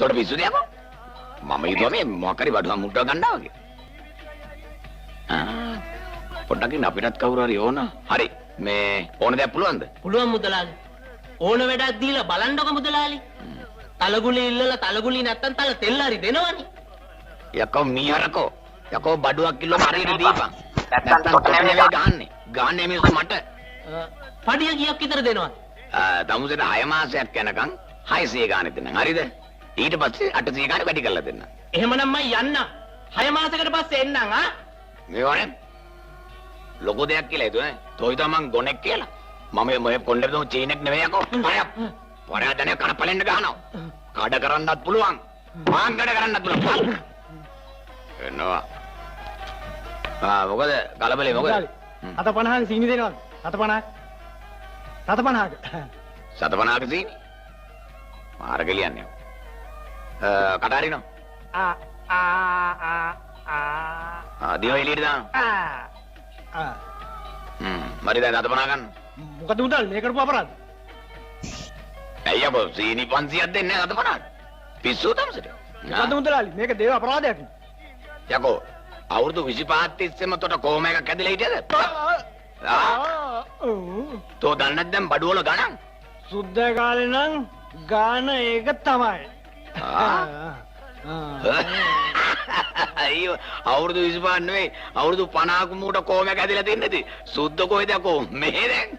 තොට පිස්සුද යකෝ? මම හිතුවා මේ මොකක් හරි බඩුවක් මුට්ටව ගන්නවා වගේ. පොඩ්ඩක් ඉන්න අපිටත් කවුරු හරි ඕන. හරි. මේ ඕන දෙයක් පුළුවන්ද? පුළුවන් මුදලාලි. ඕන වැඩක් දීලා බලන්නකො මුදලාලි. තලගුලි ඉල්ලලා තලගුලි නැත්තම් තල තෙල් හරි දෙනවනේ. යකෝ මීහරකෝ. යකෝ බඩුවක් කිලෝ හරියට දීපන්. නැත්තම් තොට නෙවෙයි ගහන්නේ. ගහන්නේ මිනිස්සු මට. පඩිය කීයක් විතර දෙනවද? තමුසෙට 6 මාසයක් යනකම් 600 ගානේ දෙන්නම්. හරිද? ඊට පස්සේ 800 ගානේ වැඩි කරලා දෙන්න. එහෙමනම් මම යන්න. 6 මාසයකට පස්සේ එන්නම් ආ. මේ වනේ ලොකු දෙයක් කියලා හිතුවේ. තෝයිතා මං ගොනෙක් කියලා. මම මේ පොණ්ඩේ දෝ චීනෙක් නෙවෙයි යකෝ. පරාදනේ කනපලෙන්න ගහනවා. කඩ කරන්නත් පුළුවන්. මාං කඩ කරන්නත් පුළුවන්. එනවා. මොකද කලබලේ මොකද? 750ක සීනි දෙනවද? 750ක. 750ක. 750ක සීනි. මාර්ග ලියන්නේ. කටහරිනෝ. දිව එළියට දාන්න. මරි දැන් 750 ගන්න. මොකද උදල් මේ කරපු අපරාධ? ඇයි අපෝ සීනි 500ක් දෙන්නේ 750ට? පිස්සු තමසට. මොකද මුදලාලි මේක දේව අපරාධයක් නේ. යකෝ අවුරුදු 25ක් තිස්සෙම තොට කොහොම එකක් ඇදලා හිටියද? තෝ දන්නේ නැත්නම් බඩුවල ගණන්? සුද්ධ කාලේ නම් ගාන ඒක තමයි. අයියෝ අවුරුදු 25 නෙවෙයි අවුරුදු 50ක මූට කොහොම එකක් ඇදලා තින්නේද? සුද්ධ කොහෙද යකෝ මේ දැන්?